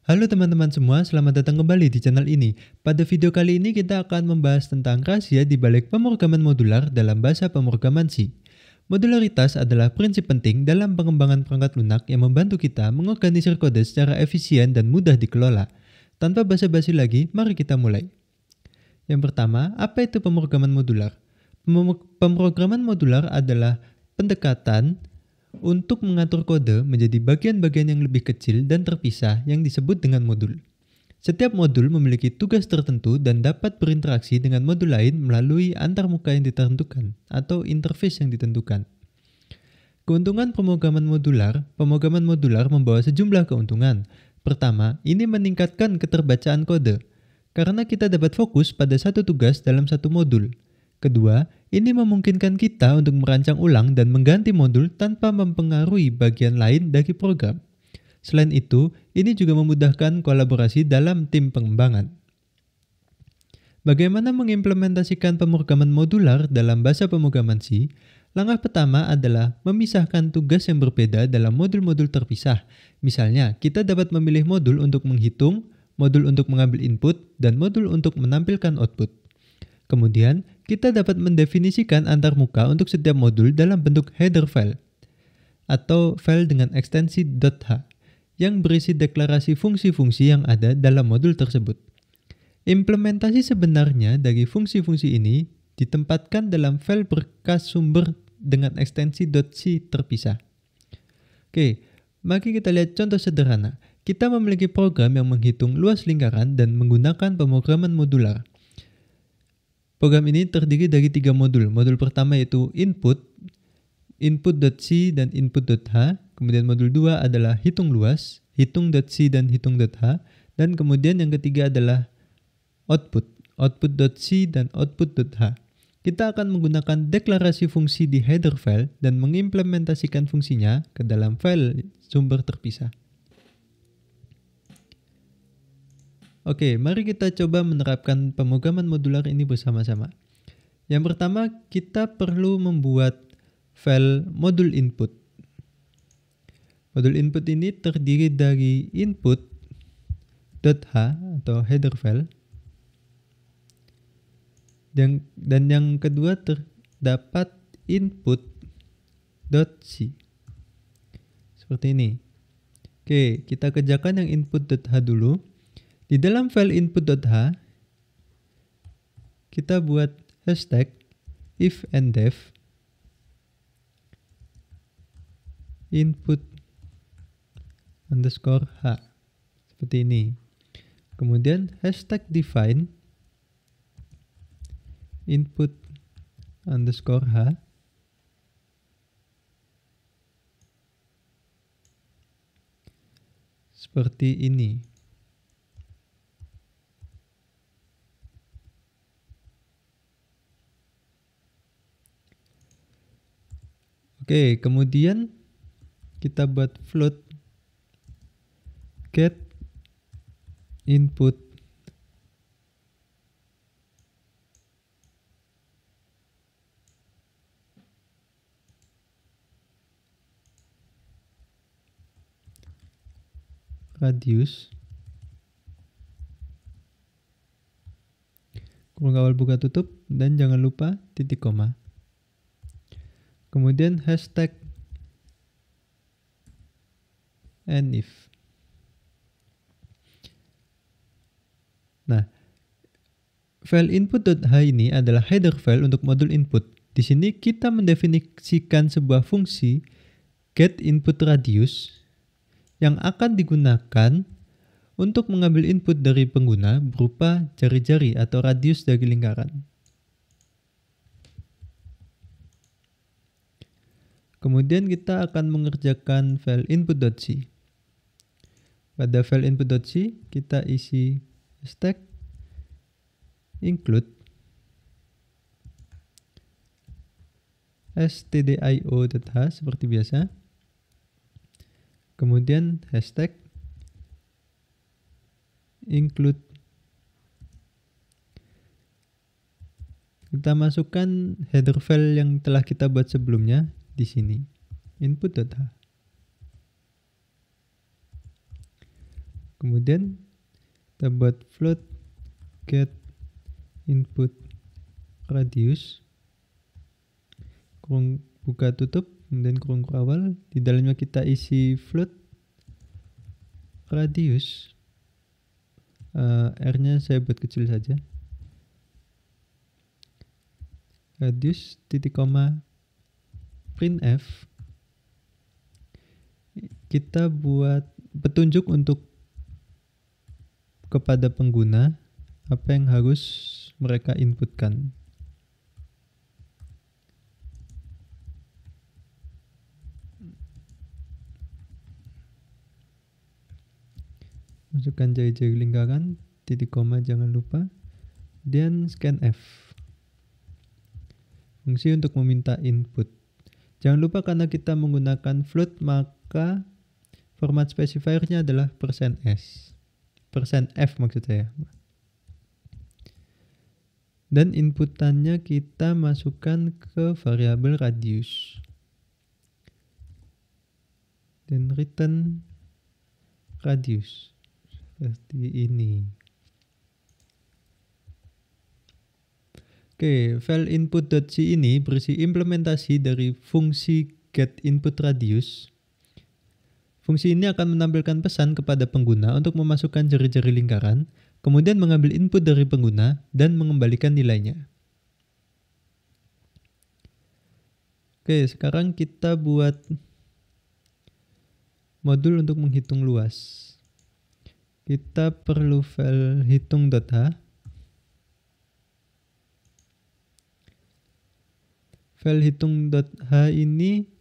Halo teman-teman semua, selamat datang kembali di channel ini. Pada video kali ini kita akan membahas tentang rahasia di balik pemrograman modular dalam bahasa pemrograman C. Modularitas adalah prinsip penting dalam pengembangan perangkat lunak yang membantu kita mengorganisir kode secara efisien dan mudah dikelola. Tanpa basa-basi lagi, mari kita mulai. Yang pertama, apa itu pemrograman modular? Pemrograman modular adalah pendekatan untuk mengatur kode menjadi bagian-bagian yang lebih kecil dan terpisah yang disebut dengan modul. Setiap modul memiliki tugas tertentu dan dapat berinteraksi dengan modul lain melalui antarmuka yang ditentukan atau interface yang ditentukan. Keuntungan pemrograman modular membawa sejumlah keuntungan. Pertama, ini meningkatkan keterbacaan kode, karena kita dapat fokus pada satu tugas dalam satu modul. Kedua, ini memungkinkan kita untuk merancang ulang dan mengganti modul tanpa mempengaruhi bagian lain dari program. Selain itu, ini juga memudahkan kolaborasi dalam tim pengembangan. Bagaimana mengimplementasikan pemrograman modular dalam bahasa pemrograman C? Langkah pertama adalah memisahkan tugas yang berbeda dalam modul-modul terpisah. Misalnya, kita dapat memilih modul untuk menghitung, modul untuk mengambil input, dan modul untuk menampilkan output. Kemudian, kita dapat mendefinisikan antarmuka untuk setiap modul dalam bentuk header file atau file dengan ekstensi .h yang berisi deklarasi fungsi-fungsi yang ada dalam modul tersebut. Implementasi sebenarnya dari fungsi-fungsi ini ditempatkan dalam file berkas sumber dengan ekstensi .c terpisah. Oke, mari kita lihat contoh sederhana. Kita memiliki program yang menghitung luas lingkaran dan menggunakan pemrograman modular. Program ini terdiri dari 3 modul. Modul pertama yaitu input.c dan input.h. Kemudian modul 2 adalah hitung luas, hitung.c dan hitung.h. Dan kemudian yang ketiga adalah output.c dan output.h. Kita akan menggunakan deklarasi fungsi di header file dan mengimplementasikan fungsinya ke dalam file sumber terpisah. Oke, mari kita coba menerapkan pemrograman modular ini bersama-sama. Yang pertama, kita perlu membuat file modul input. Modul input ini terdiri dari input.h atau header file. Dan yang kedua terdapat input.c. Seperti ini. Oke, kita kerjakan yang input.h dulu. Di dalam file input.h, kita buat hashtag if and def input underscore h. Seperti ini. Kemudian hashtag define input underscore h. Seperti ini. Oke, kemudian kita buat float get input radius kurung kawal buka tutup dan jangan lupa titik koma. Kemudian hashtag and if. Nah, file input.h ini adalah header file untuk modul input. Di sini kita mendefinisikan sebuah fungsi get input radius yang akan digunakan untuk mengambil input dari pengguna berupa jari-jari atau radius dari lingkaran. Kemudian kita akan mengerjakan file input.c. Pada file input.c kita isi hashtag include stdio.h seperti biasa. Kemudian hashtag include. Kita masukkan header file yang telah kita buat sebelumnya di sini, input.h. Kemudian kita buat float get input radius, kurung buka tutup, kemudian kurung awal. Di dalamnya kita isi float radius, R-nya saya buat kecil saja, radius titik koma printf. Kita buat petunjuk untuk kepada pengguna apa yang harus mereka inputkan. Masukkan jari-jari lingkaran, titik koma jangan lupa, dan scanf. Fungsi untuk meminta input. Jangan lupa karena kita menggunakan float maka format specifier-nya adalah %s. %f maksud saya. Dan inputannya kita masukkan ke variabel radius. Dan return radius. Seperti ini. Oke, file input.c ini berisi implementasi dari fungsi getInputRadius. Fungsi ini akan menampilkan pesan kepada pengguna untuk memasukkan jari-jari lingkaran, kemudian mengambil input dari pengguna dan mengembalikan nilainya. Oke, sekarang kita buat modul untuk menghitung luas. Kita perlu file hitung.h. File hitung.h ini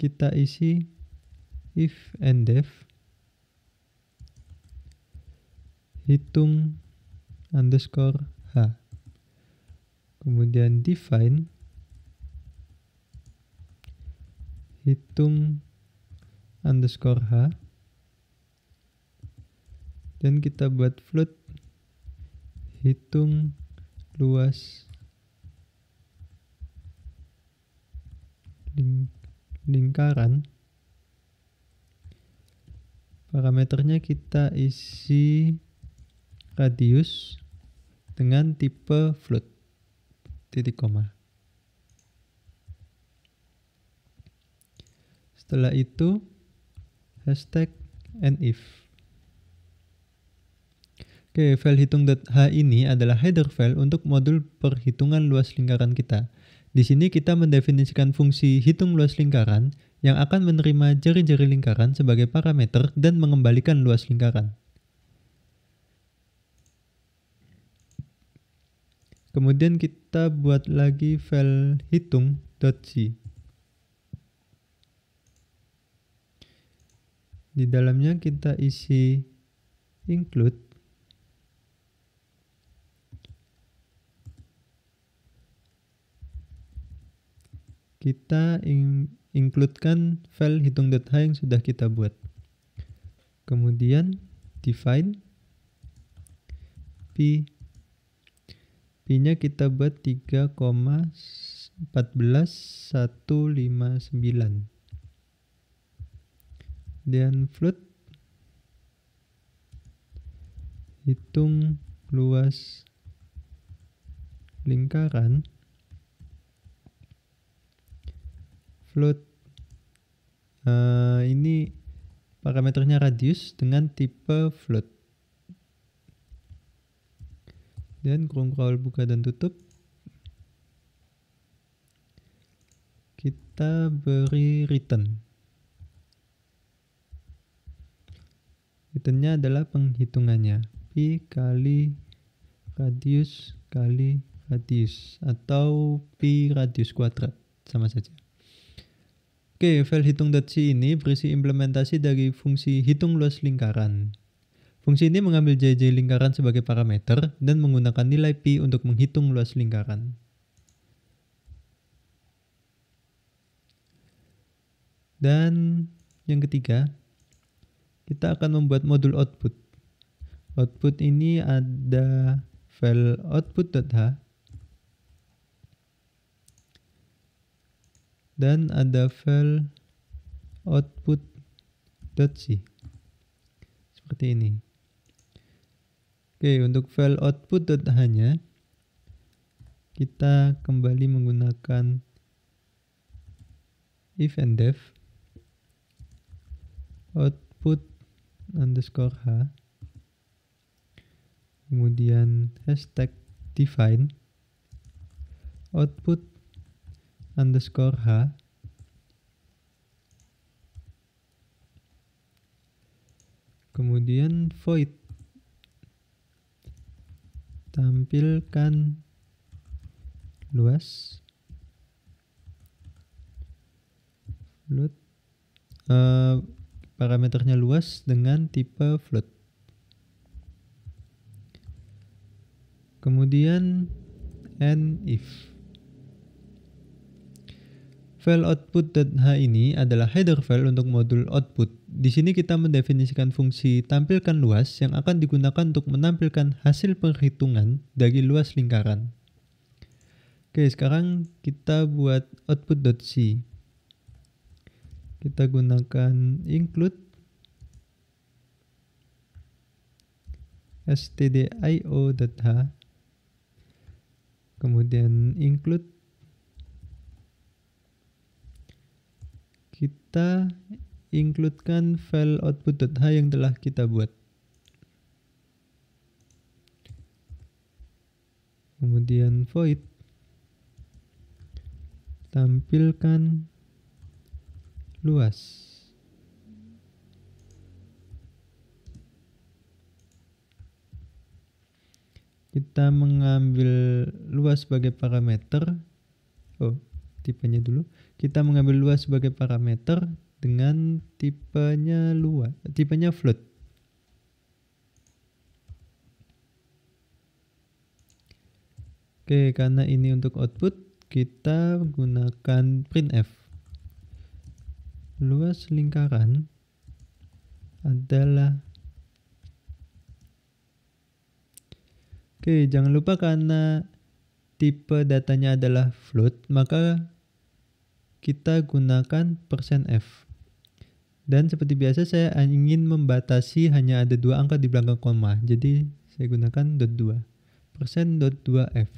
kita isi if and def hitung underscore h, kemudian define hitung underscore h, dan kita buat float hitung luas lingkaran. Parameternya kita isi radius dengan tipe float, titik koma. Setelah itu hashtag and if. Oke, file hitung.h ini adalah header file untuk modul perhitungan luas lingkaran kita. Di sini kita mendefinisikan fungsi hitung luas lingkaran yang akan menerima jari-jari lingkaran sebagai parameter dan mengembalikan luas lingkaran. Kemudian kita buat lagi file hitung.c. Di dalamnya kita isi include kita includekan file hitung.h yang sudah kita buat. Kemudian define P-nya kita buat 3,14159. Dan float hitung luas lingkaran float ini parameternya radius dengan tipe float, dan kurung awal buka dan tutup. Kita beri return. Returnnya adalah penghitungannya, P kali radius atau P radius kuadrat, sama saja. Oke, file hitung.c ini berisi implementasi dari fungsi hitung luas lingkaran. Fungsi ini mengambil jari-jari lingkaran sebagai parameter dan menggunakan nilai P untuk menghitung luas lingkaran. Dan yang ketiga, kita akan membuat modul output. Output ini ada file output.h dan ada file output .c. Seperti ini. Oke, untuk file output.h-nya kita kembali menggunakan if and def output underscore h, kemudian hashtag define output underscore h, kemudian void tampilkan luas float, parameternya luas dengan tipe float. Kemudian and if. File output.h ini adalah header file untuk modul output. Di sini kita mendefinisikan fungsi tampilkan luas yang akan digunakan untuk menampilkan hasil perhitungan dari luas lingkaran. Oke, sekarang kita buat output.c. Kita gunakan include stdio.h, kemudian include, kita includekan file output.h yang telah kita buat. Kemudian void tampilkan luas. Kita mengambil luas sebagai parameter. Tipenya dulu. Kita mengambil luas sebagai parameter dengan tipenya float. Oke, karena ini untuk output, kita gunakan printf. Luas lingkaran adalah, oke, jangan lupa karena tipe datanya adalah float, maka kita gunakan %f. Dan seperti biasa saya ingin membatasi hanya ada 2 angka di belakang koma, jadi saya gunakan .2, %.2f.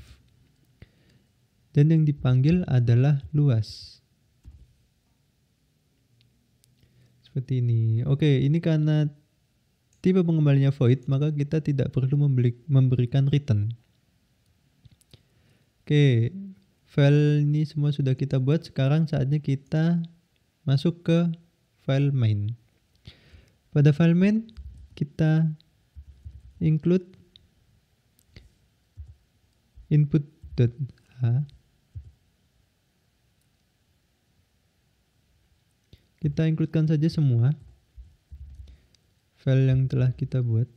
Dan yang dipanggil adalah luas. Seperti ini. Oke, ini karena tipe pengembaliannya void, maka kita tidak perlu memberikan return. Oke, file ini semua sudah kita buat. Sekarang saatnya kita masuk ke file main. Pada file main, kita include input.h. Kita includekan saja semua file yang telah kita buat.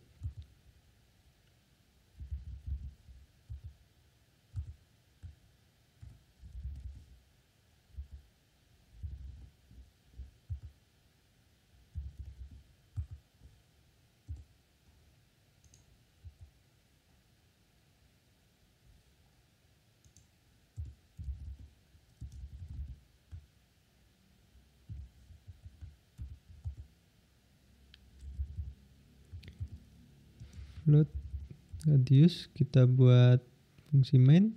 Float radius, kita buat fungsi main,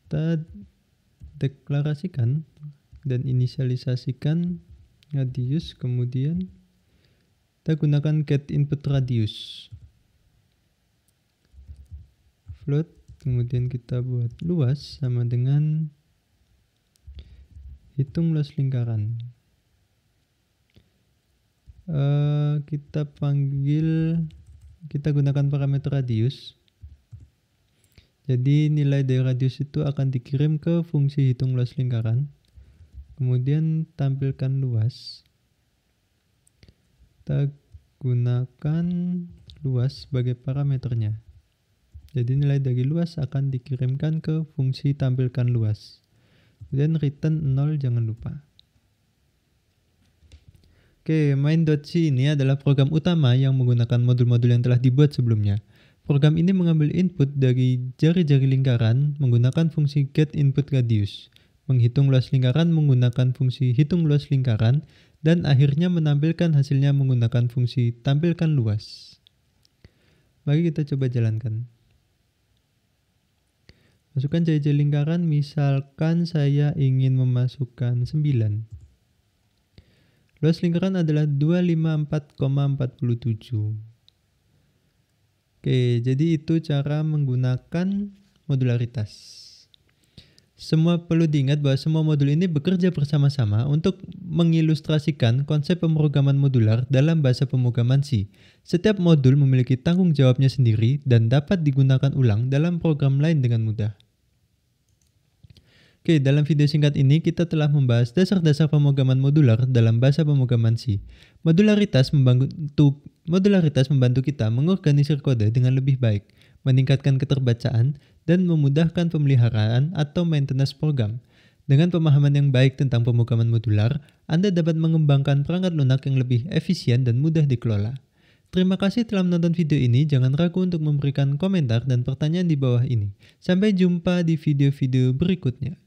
kita deklarasikan dan inisialisasikan radius, kemudian kita gunakan get input radius float, kemudian kita buat luas sama dengan hitung luas lingkaran. Kita gunakan parameter radius. Jadi nilai dari radius itu akan dikirim ke fungsi hitung luas lingkaran. Kemudian tampilkan luas. Kita gunakan luas sebagai parameternya. Jadi nilai dari luas akan dikirimkan ke fungsi tampilkan luas. Kemudian return 0, jangan lupa. Oke, main.c ini adalah program utama yang menggunakan modul-modul yang telah dibuat sebelumnya. Program ini mengambil input dari jari-jari lingkaran menggunakan fungsi get input radius, menghitung luas lingkaran menggunakan fungsi hitung luas lingkaran, dan akhirnya menampilkan hasilnya menggunakan fungsi tampilkan luas. Mari kita coba jalankan. Masukkan jajar lingkaran, misalkan saya ingin memasukkan 9. Luas lingkaran adalah 254,47. Oke, jadi itu cara menggunakan modularitas. Perlu diingat bahwa semua modul ini bekerja bersama-sama untuk mengilustrasikan konsep pemrograman modular dalam bahasa pemrograman C. Setiap modul memiliki tanggung jawabnya sendiri dan dapat digunakan ulang dalam program lain dengan mudah. Oke, dalam video singkat ini kita telah membahas dasar-dasar pemrograman modular dalam bahasa pemrograman C. Modularitas membantu kita mengorganisir kode dengan lebih baik, meningkatkan keterbacaan, dan memudahkan pemeliharaan atau maintenance program. Dengan pemahaman yang baik tentang pemrograman modular, Anda dapat mengembangkan perangkat lunak yang lebih efisien dan mudah dikelola. Terima kasih telah menonton video ini. Jangan ragu untuk memberikan komentar dan pertanyaan di bawah ini. Sampai jumpa di video-video berikutnya.